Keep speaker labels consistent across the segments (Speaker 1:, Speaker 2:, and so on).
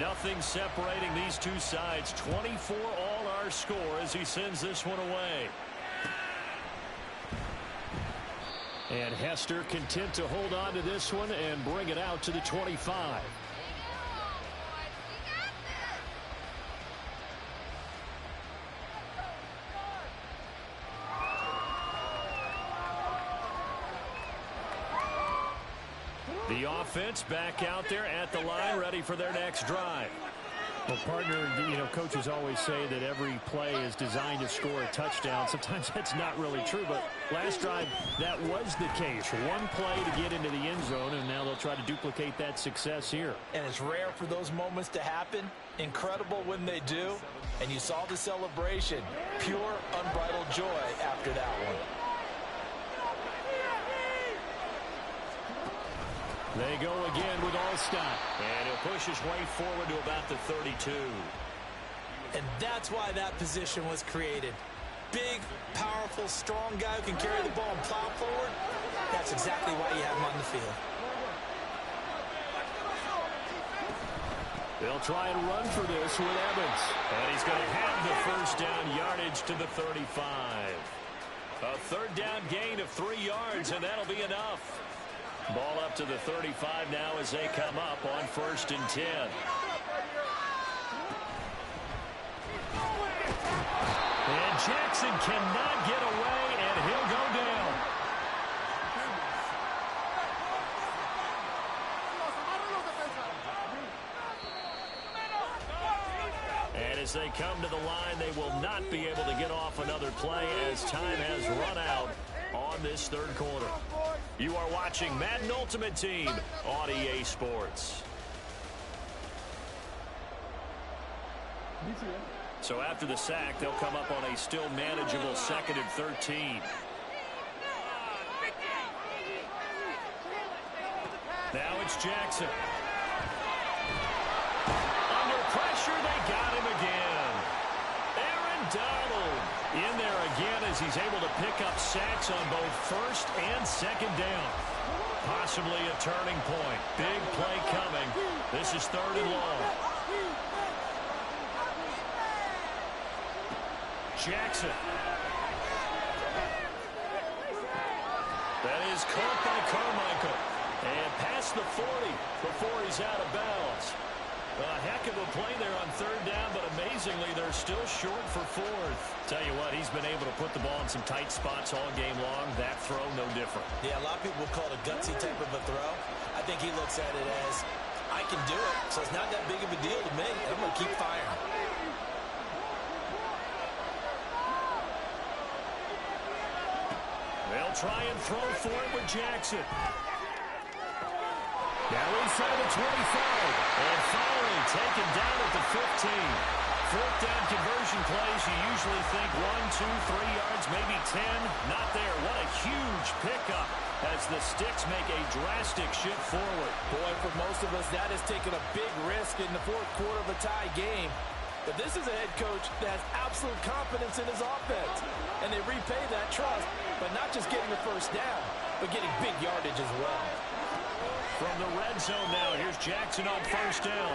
Speaker 1: Nothing separating these two sides. 24 all our score as he sends this one away. And Hester content to hold on to this one and bring it out to the 25. The offense back out there at the line, ready for their next drive. Well, partner, coaches always say that every play is designed to score a touchdown. Sometimes that's not really true, but last drive, that was the case. One play to get into the end zone, and now they'll try to duplicate that success here.
Speaker 2: And it's rare for those moments to happen. Incredible when they do. And you saw the celebration. Pure, unbridled joy after that one.
Speaker 1: They go again with Allstott. And he'll push his way forward to about the 32.
Speaker 2: And that's why that position was created. Big, powerful, strong guy who can carry the ball and plow forward. That's exactly why you have him on the field.
Speaker 1: They'll try and run for this with Evans. And he's going to have the first down yardage to the 35. A third down gain of 3 yards, and that'll be enough. Ball up to the 35 now as they come up on 1st and 10. And Jackson cannot get away, and he'll go down. And as they come to the line, they will not be able to get off another play as time has run out on this third quarter. You are watching Madden Ultimate Team on EA Sports. So after the sack, they'll come up on a still manageable 2nd and 13. Now it's Jackson. Under pressure, they got him again. Aaron Donald in there again as he's able to pick up sacks on both 1st and 2nd down. Possibly a turning point. Big play coming. This is 3rd and long. Jackson. That is caught by Carmichael. And past the 40 before he's out of bounds. A heck of a play there on 3rd down, but amazingly, they're still short for 4th. Tell you what, he's been able to put the ball in some tight spots all game long. That throw, no different.
Speaker 2: Yeah, a lot of people would call it a gutsy type of a throw. I think he looks at it as, I can do it, so it's not that big of a deal to me. I'm going to keep firing.
Speaker 1: They'll try and throw for it with Jackson. Now inside the 25. And finally taken down at the 15. 4th down conversion plays, you usually think 1, 2, 3 yards, maybe 10. Not there. What a huge pickup as the Sticks make a drastic shift forward.
Speaker 2: Boy, for most of us, that has taken a big risk in the 4th quarter of a tie game. But this is a head coach that has absolute confidence in his offense. And they repay that trust by not just getting the first down, but getting big yardage as well.
Speaker 1: From the red zone now, here's Jackson on 1st down.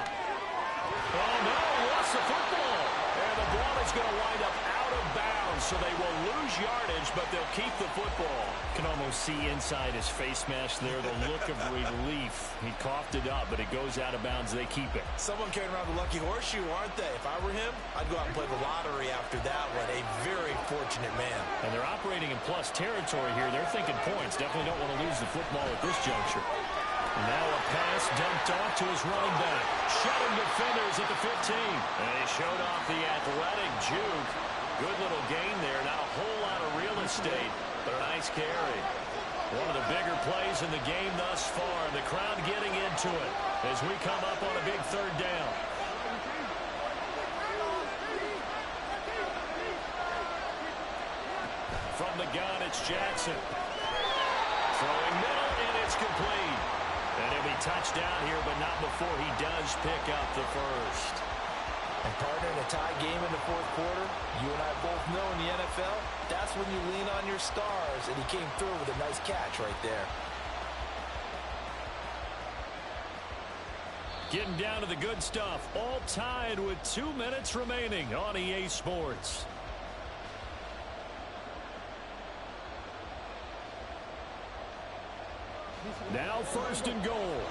Speaker 1: Oh, no, lost the football. And the ball is going to wind up out of bounds, so they will lose yardage, but they'll keep the football. Can almost see inside his face mask there, the look of relief. He coughed it up, but it goes out of bounds. They keep it.
Speaker 2: Someone carrying around the lucky horseshoe, aren't they? If I were him, I'd go out and play the lottery after that one. A very fortunate man.
Speaker 1: And they're operating in plus territory here. They're thinking points. Definitely don't want to lose the football at this juncture. Now a pass dumped off to his running back. Shedding defenders at the 15. And he showed off the athletic juke. Good little gain there. Not a whole lot of real estate, but a nice carry. One of the bigger plays in the game thus far. The crowd getting into it as we come up on a big 3rd down. From the gun, it's Jackson. Throwing middle, and it's complete. And he'll be touched down here, but not before he does pick up the first.
Speaker 2: And partner, in a tie game in the 4th quarter, you and I both know in the NFL, that's when you lean on your stars, and he came through with a nice catch right there.
Speaker 1: Getting down to the good stuff. All tied with 2 minutes remaining on EA Sports. Now 1st and goal.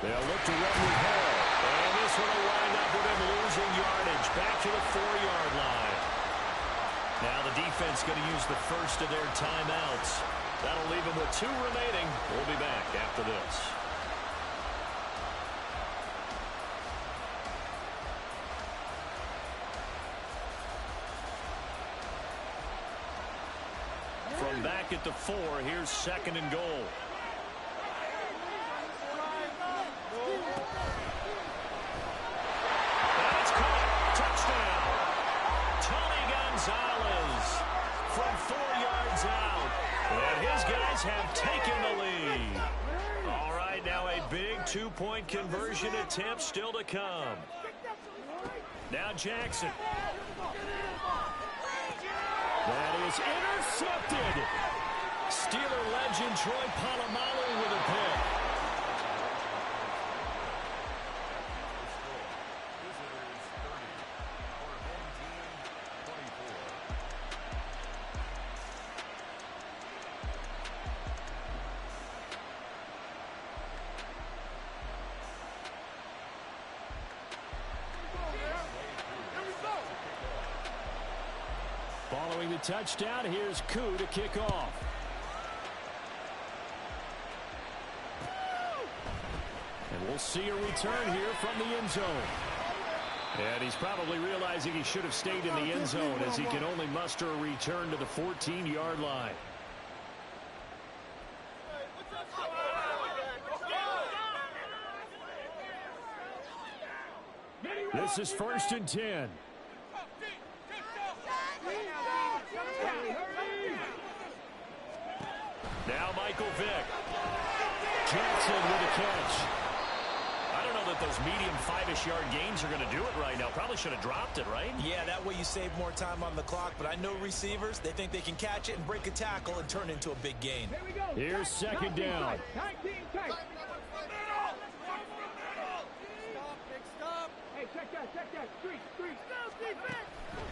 Speaker 1: They'll look to run the ball. And this one will wind up with him losing yardage. Back to the 4-yard line. Now the defense going to use the first of their timeouts. That'll leave them with 2 remaining. We'll be back after this. From back at the 4, here's 2nd and goal. That's caught. Touchdown. Tony Gonzalez from 4 yards out. And his guys have taken the lead. All right, now a big 2-point conversion attempt still to come. Now Jackson. That is intercepted. Steeler legend Troy Polamalu with a pick. Following the touchdown, here's Koo to kick off. And we'll see a return here from the end zone. And he's probably realizing he should have stayed in the end zone as he can only muster a return to the 14-yard line. This is 1st and 10. Now Michael Vick. Jackson with a catch. I don't know that those medium 5-ish yard gains are going to do it right now. Probably should have dropped it, right?
Speaker 2: Yeah, that way you save more time on the clock. But I know receivers, they think they can catch it and break a tackle and turn it into a big gain.
Speaker 1: Here's 2nd down.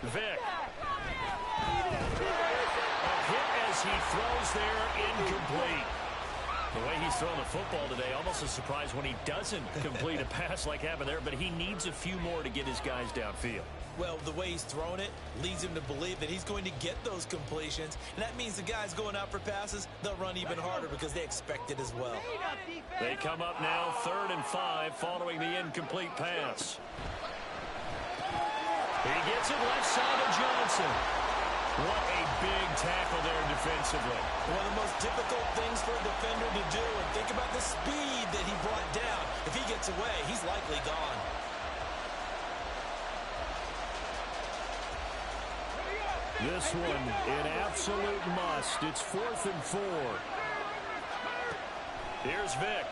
Speaker 1: Vick. A hit as he throws there, incomplete. The way he's throwing the football today, almost a surprise when he doesn't complete a pass like happened there, but he needs a few more to get his guys downfield.
Speaker 2: Well, the way he's thrown it leads him to believe that he's going to get those completions, and that means the guys going out for passes, they'll run even harder because they expect it as well.
Speaker 1: They come up now 3rd and 5 following the incomplete pass. He gets it left side of Johnson. What a big tackle there defensively.
Speaker 2: One of the most difficult things for a defender to do, and think about the speed that he brought down. If he gets away, he's likely gone.
Speaker 1: This one an absolute must. It's 4th and 4. Here's Vick.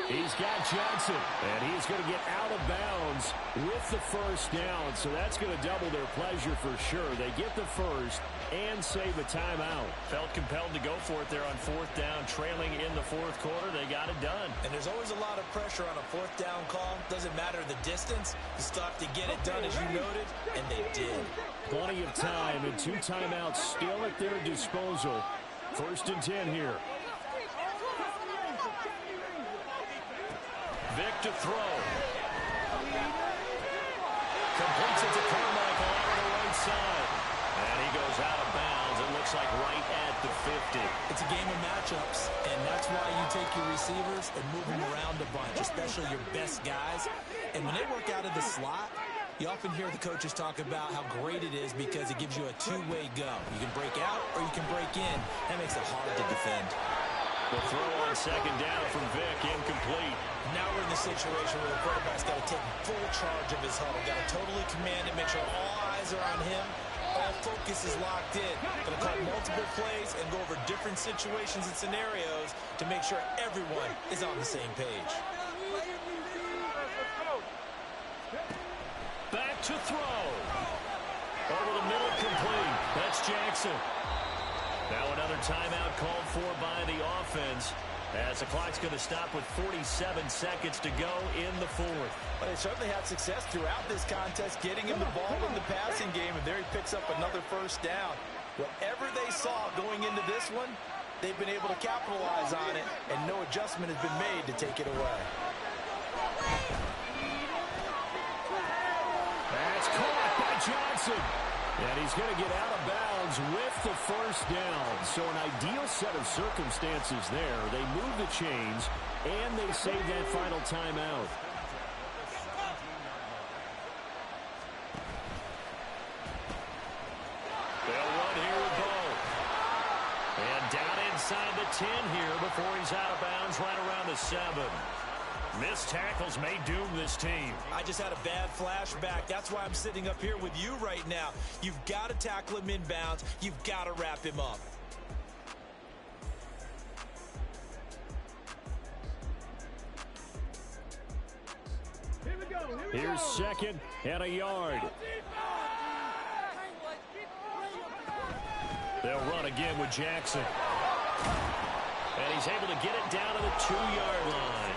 Speaker 1: He's got Johnson, and he's going to get out of bounds with the 1st down, so that's going to double their pleasure for sure. They get the 1st and save a timeout. Felt compelled to go for it there on 4th down, trailing in the 4th quarter. They got it done.
Speaker 2: And there's always a lot of pressure on a 4th down call. Doesn't matter the distance. You still have to get it done, as you noted, and they did.
Speaker 1: Plenty of time and 2 timeouts still at their disposal. 1st and 10 here. Vick to throw. Completes it to Carmichael out on the right side. And he goes out of bounds. It looks like right at the 50.
Speaker 2: It's a game of matchups, and that's why you take your receivers and move them around a bunch, especially your best guys. And when they work out of the slot, you often hear the coaches talk about how great it is because it gives you a 2-way go. You can break out or you can break in. That makes it hard to defend.
Speaker 1: The throw on 2nd down from Vick, incomplete.
Speaker 2: Now we're in the situation where the quarterback's got to take full charge of his huddle. Got to totally command it, make sure all eyes are on him. All focus is locked in. Going to call multiple plays and go over different situations and scenarios to make sure everyone is on the same page.
Speaker 1: Back to throw. Over the middle, complete. That's Jackson. Now another timeout called for by the offense, as the clock's going to stop with 47 seconds to go in the fourth.
Speaker 2: Well, they certainly had success throughout this contest, getting him the ball in the passing game, and there he picks up another first down. Whatever they saw going into this one, they've been able to capitalize on it, and no adjustment has been made to take it away.
Speaker 1: That's caught by Johnson. And he's going to get out of bounds with the first down. So an ideal set of circumstances there. They move the chains, and they save that final timeout. They'll run here with Bo. And down inside the 10 here before he's out of bounds right around the 7. Missed tackles may doom this team.
Speaker 2: I just had a bad flashback. That's why I'm sitting up here with you right now. You've got to tackle him inbounds. You've got to wrap him up.
Speaker 1: Here's second and a yard. They'll run again with Jackson. And he's able to get it down to the 2-yard line.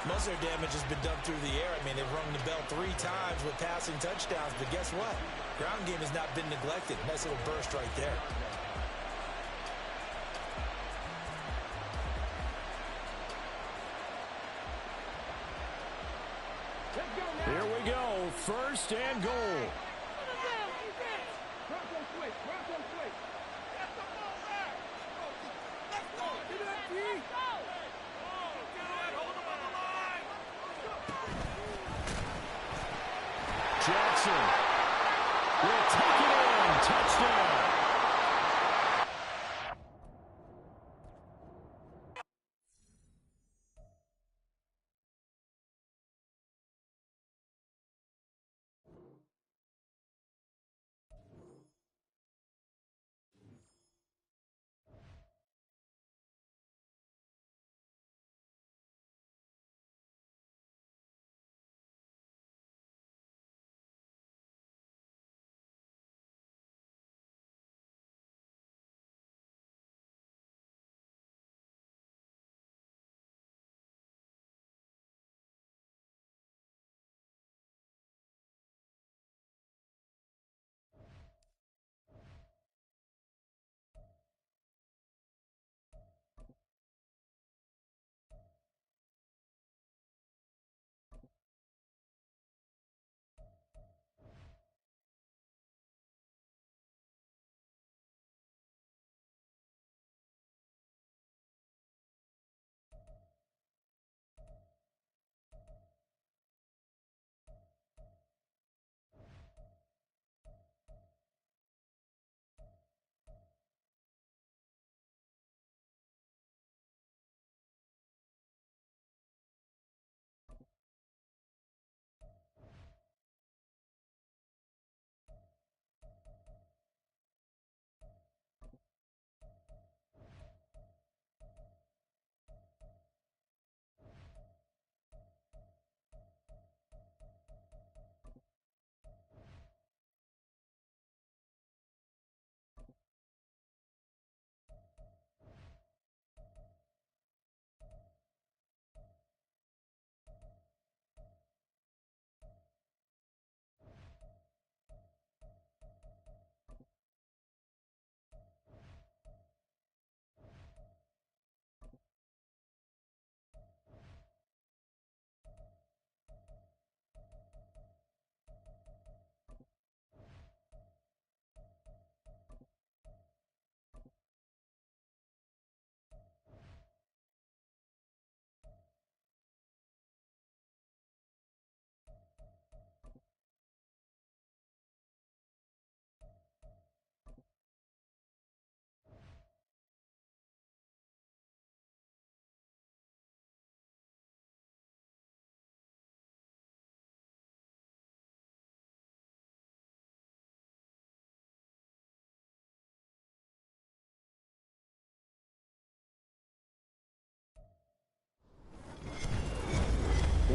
Speaker 2: Most of their damage has been done through the air. I mean, they've rung the bell 3 times with passing touchdowns. But guess what? Ground game has not been neglected. Nice little burst right there.
Speaker 1: Here we go. First and goal. Jackson will take it in. Touchdown.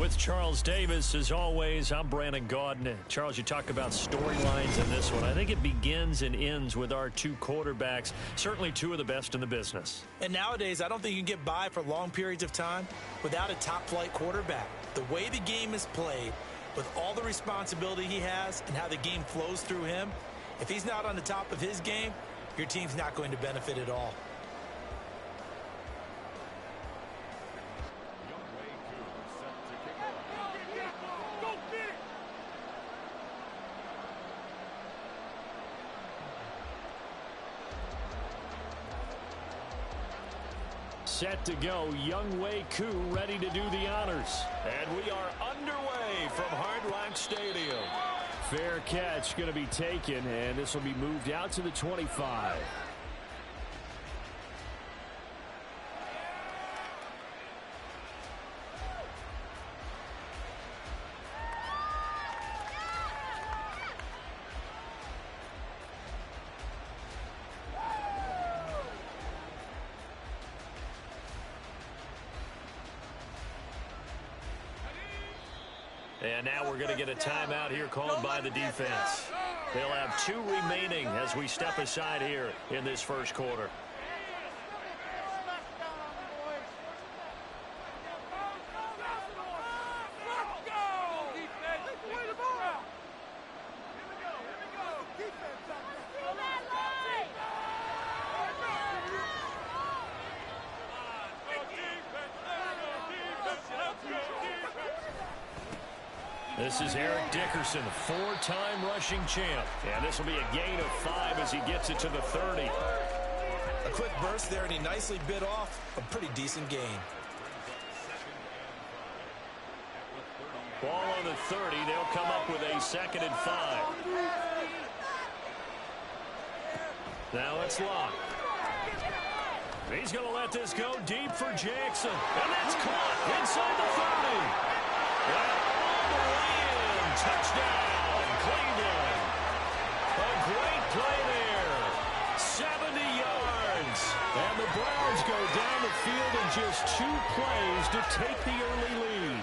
Speaker 1: with Charles Davis. As always, I'm Brandon Gaudin. Charles, you talk about storylines in this one. I think it begins and ends with our two quarterbacks, certainly two of the best in the business.
Speaker 2: And nowadays, I don't think you can get by for long periods of time without a top-flight quarterback. The way the game is played, with all the responsibility he has and how the game flows through him, if he's not on the top of his game, your team's not going to benefit at all.
Speaker 1: Set to go, Younghoe Koo ready to do the honors. And we are underway from Hard Rock Stadium. Fair catch going to be taken, and this will be moved out to the 25. And now we're going to get a timeout here called by the defense. They'll have 2 remaining as we step aside here in this first quarter. This is Eric Dickerson, 4-time rushing champ. And this will be a gain of 5 as he gets it to the 30.
Speaker 2: A quick burst there, and he nicely bit off a pretty decent gain.
Speaker 1: Ball on the 30. They'll come up with a 2nd and 5. Now it's locked. He's going to let this go deep for Jackson. And that's caught inside the 30. Touchdown, Cleveland. A great play there. 70 yards. And the Browns go down the field in just 2 plays to take the early lead.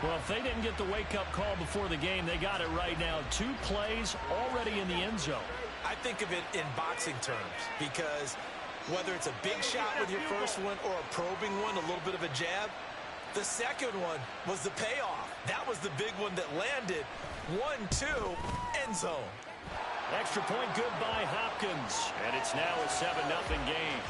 Speaker 1: Well, if they didn't get the wake-up call before the game, they got it right now. 2 plays already in the end zone.
Speaker 2: I think of it in boxing terms, because whether it's a big shot with your first one or a probing one, a little bit of a jab, the second one was the payoff. That was the big one that landed. 1-2, end zone.
Speaker 1: Extra point good by Hopkins. And it's now a 7-0 game.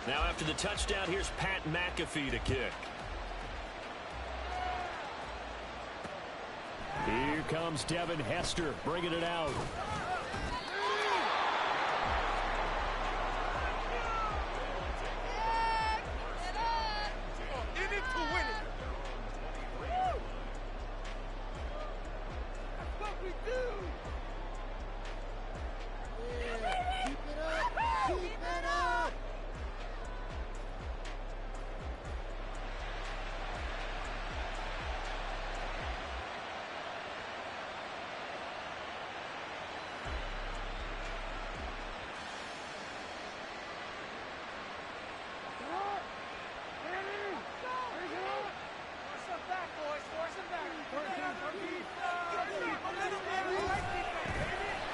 Speaker 1: Now after the touchdown, here's Pat McAfee to kick. Here comes Devin Hester bringing it out.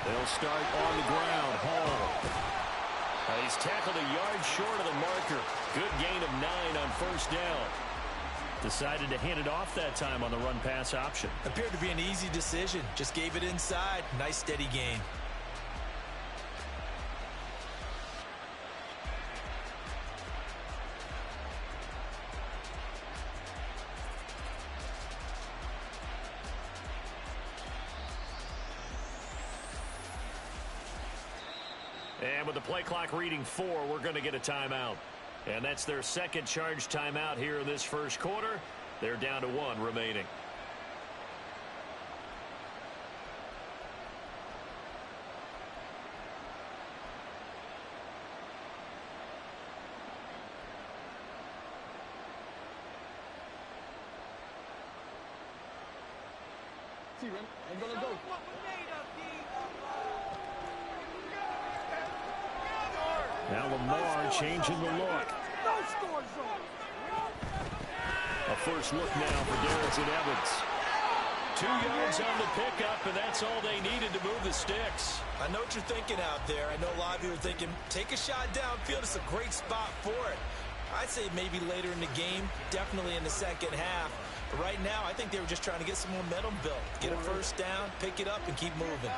Speaker 1: They'll start on the ground. Hall. He's tackled a yard short of the marker. Good gain of 9 on first down. Decided to hand it off that time on the run-pass option.
Speaker 2: Appeared to be an easy decision. Just gave it inside. Nice steady gain.
Speaker 1: And with the play clock reading 4, we're going to get a timeout. And that's their second charge timeout here in this first quarter. They're down to 1 remaining. Now Lamar changing the look. A first look now for Darrington Evans. 2 yards on the pickup, and that's all they needed to move the sticks.
Speaker 2: I know what you're thinking out there. I know a lot of you are thinking, take a shot downfield. It's a great spot for it. I'd say maybe later in the game, definitely in the second half. But right now, I think they were just trying to get some momentum built. Get a first down, pick it up, and keep moving.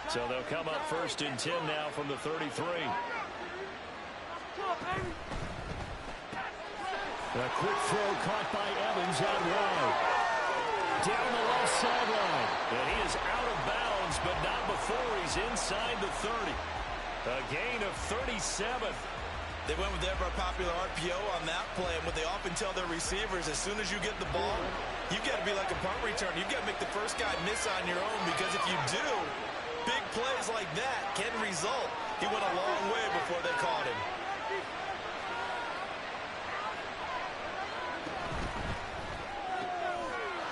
Speaker 1: So they'll come up 1st and 10 now from the 33. A quick throw caught by Evans out wide. Down the left sideline. And he is out of bounds, but not before he's inside the 30. A gain of 37.
Speaker 2: They went with their popular RPO on that play, and what they often tell their receivers, as soon as you get the ball, you've got to be like a punt return. You've got to make the first guy miss on your own, because if you do, big plays like that can result. He went a long way before they caught him.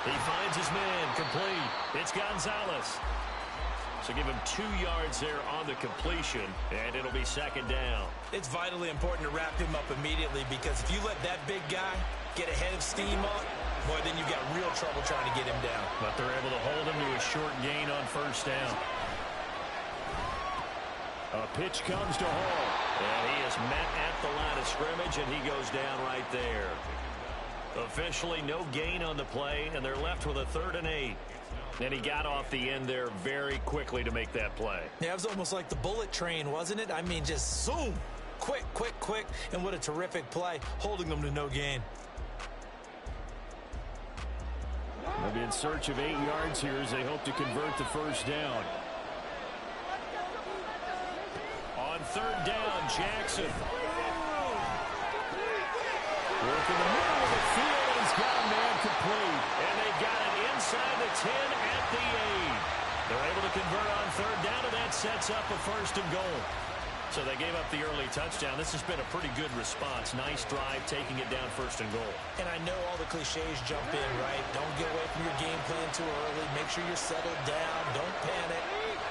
Speaker 1: He finds his man, complete. It's Gonzalez. So give him 2 yards there on the completion, and it'll be 2nd down.
Speaker 2: It's vitally important to wrap him up immediately, because if you let that big guy get ahead of steam up, boy, then you've got real trouble trying to get him down.
Speaker 1: But they're able to hold him to a short gain on 1st down. A pitch comes to Hall, and he is met at the line of scrimmage, and he goes down right there. Officially no gain on the play, and they're left with a 3rd and 8. And he got off the end there very quickly to make that play.
Speaker 2: Yeah, it was almost like the bullet train, wasn't it? I mean, just zoom. Quick, quick, quick. And what a terrific play, holding them to no gain.
Speaker 1: They'll be in search of 8 yards here as they hope to convert the 1st down. On 3rd down, Jackson. Working the middle of the field, and he's got a man complete. And they got it inside the 10 at the 8. They're able to convert on 3rd down, and that sets up a 1st and goal. So they gave up the early touchdown. This has been a pretty good response. Nice drive, taking it down 1st and goal.
Speaker 2: And I know all the cliches jump in, right? Don't get away from your game plan too early. Make sure you're settled down. Don't panic.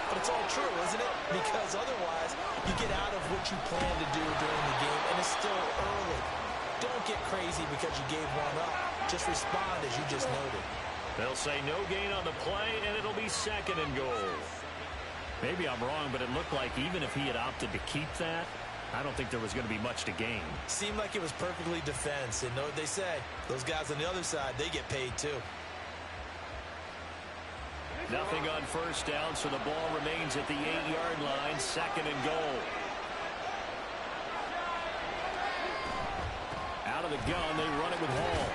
Speaker 2: But it's all true, isn't it? Because otherwise, you get out of what you plan to do during the game, and it's still early. Don't get crazy because you gave one up. Just respond as you just noted.
Speaker 1: They'll say no gain on the play, and it'll be 2nd and goal. Maybe I'm wrong, but it looked like even if he had opted to keep that, I don't think there was going to be much to gain.
Speaker 2: Seemed like it was perfectly defense. And know what they say? Those guys on the other side, they get paid too.
Speaker 1: Nothing on 1st down, so the ball remains at the 8-yard line, 2nd and goal. Out of the gun, they run it with Hall.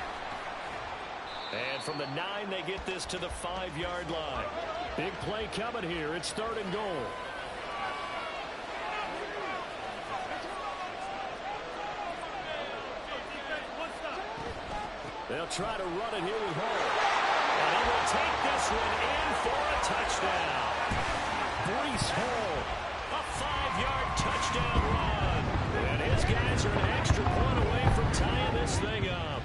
Speaker 1: And from the 9, they get this to the 5-yard line. Big play coming here. It's 3rd and goal. They'll try to run it here with Hall. And he will take this one in for a touchdown. Breece Hall, a 5-yard touchdown run. And his guys are an extra point away from tying this thing up.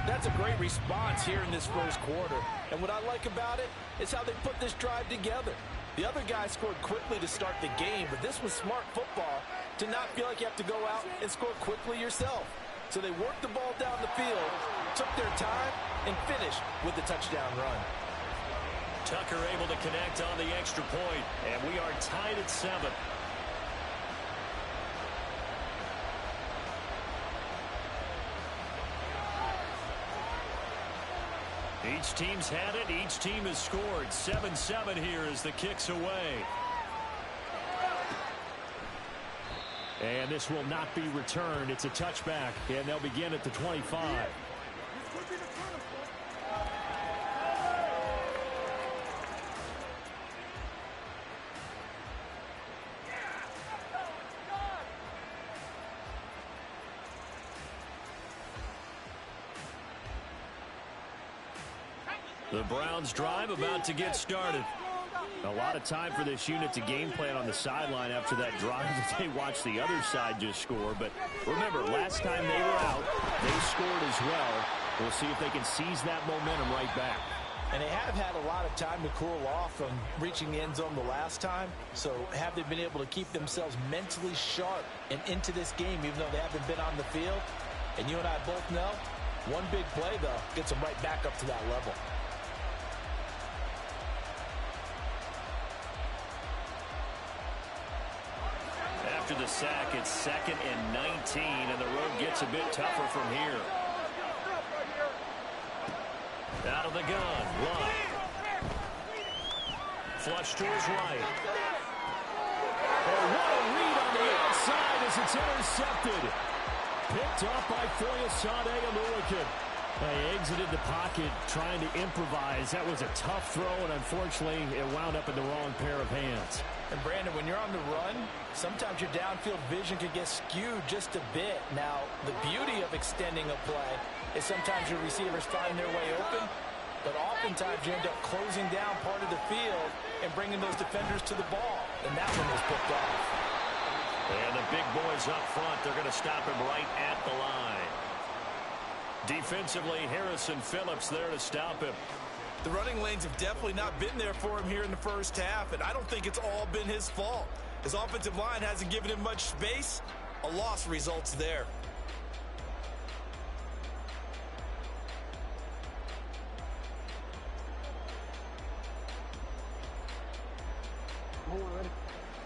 Speaker 2: That's a great response here in this 1st quarter. And what I like about it is how they put this drive together. The other guy scored quickly to start the game, but this was smart football to not feel like you have to go out and score quickly yourself. So they worked the ball down the field, took their time, and finished with the touchdown run.
Speaker 1: Tucker able to connect on the extra point, and we are tied at 7. Each team's had it. Each team has scored. 7-7 here as the kick's away. And this will not be returned. It's a touchback, and they'll begin at the 25. The Browns drive about to get started. A lot of time for this unit to game plan on the sideline after that drive that they watched the other side just score. But remember, last time they were out, they scored as well. We'll see if they can seize that momentum right back.
Speaker 2: And they have had a lot of time to cool off from reaching the end zone the last time. So have they been able to keep themselves mentally sharp and into this game, even though they haven't been on the field? And you and I both know, one big play, though, gets them right back up to that level.
Speaker 1: After the sack, it's 2nd and 19, and the road gets a bit tougher from here. Out of the gun, Love. Flush to his right. Oh, what a read on the outside as it's intercepted. Picked up by Foyesade Aluakin. They exited the pocket trying to improvise. That was a tough throw, and unfortunately, it wound up in the wrong pair of hands.
Speaker 2: And Brandon, when you're on the run, sometimes your downfield vision can get skewed just a bit. Now, the beauty of extending a play is sometimes your receivers find their way open, but oftentimes you end up closing down part of the field and bringing those defenders to the ball. And that one was picked off.
Speaker 1: And the big boys up front, they're going to stop him right at the line. Defensively, Harrison Phillips there to stop him.
Speaker 2: The running lanes have definitely not been there for him here in the first half, and I don't think it's all been his fault. His offensive line hasn't given him much space. A loss results there.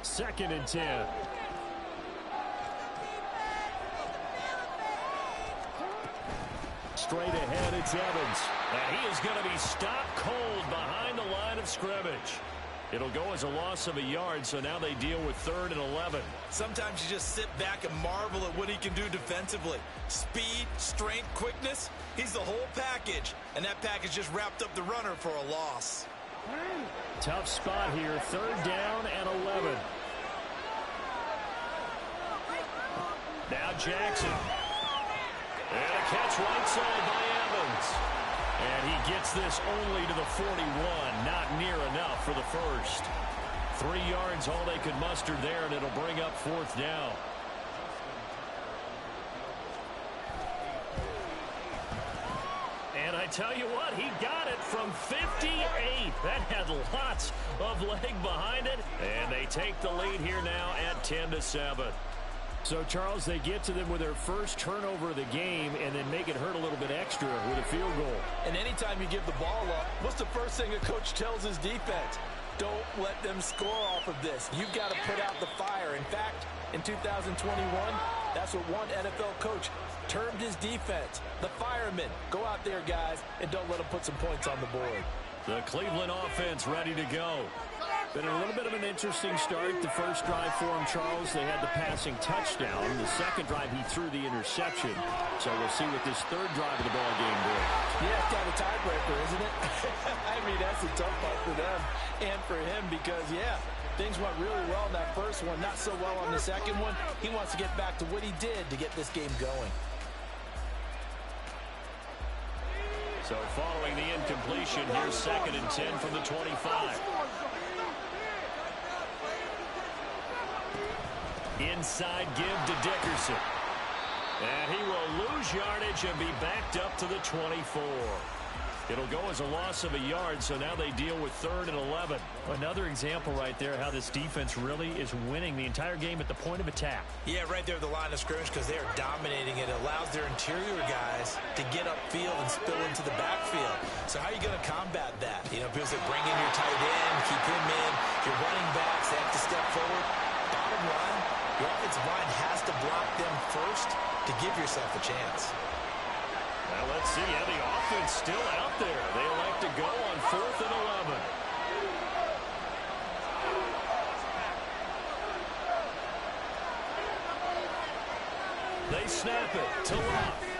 Speaker 1: Second and 10. Straight ahead, it's Evans. And he is going to be stopped cold behind the line of scrimmage. It'll go as a loss of a yard, so now they deal with 3rd and 11.
Speaker 2: Sometimes you just sit back and marvel at what he can do defensively. Speed, strength, quickness, he's the whole package. And that package just wrapped up the runner for a loss.
Speaker 1: Tough spot here, 3rd down and 11. Now Jackson. And a catch right side by Evans. And he gets this only to the 41. Not near enough for the first. 3 yards, all they could muster there, and it'll bring up 4th down. And I tell you what, he got it from 58. That had lots of leg behind it. And they take the lead here now at 10-7. So, Charles, they get to them with their first turnover of the game and then make it hurt a little bit extra with a field goal.
Speaker 2: And anytime you give the ball up, what's the first thing a coach tells his defense? Don't let them score off of this. You've got to put out the fire. In fact, in 2021, that's what one NFL coach termed his defense. The firemen. Go out there, guys, and don't let them put some points on the board.
Speaker 1: The Cleveland offense ready to go. Been a little bit of an interesting start. The first drive for him, Charles, they had the passing touchdown. The second drive, he threw the interception. So we'll see what this 3rd drive of the ball game brings.
Speaker 2: Yeah, it's kind of a tiebreaker, isn't it? I mean, that's a tough part for them and for him because, yeah, things went really well in that first one, not so well on the second one. He wants to get back to what he did to get this game going.
Speaker 1: So following the incompletion, here's 2nd and 10 from the 25. Inside give to Dickerson. And he will lose yardage and be backed up to the 24. It'll go as a loss of a yard, so now they deal with 3rd and 11.
Speaker 3: Another example right there how this defense really is winning the entire game at the point of attack.
Speaker 2: Yeah, right there at the line of scrimmage because they are dominating it. It allows their interior guys to get upfield and spill into the backfield. So how are you going to combat that? You know, because they bring in your tight end, keep him in, your running backs, they have to step forward. Bottom line, your offensive line has to block them first to give yourself a chance.
Speaker 1: Now let's see. Yeah, the offense still out there. They elect to go on 4th and 11. They snap it to Love.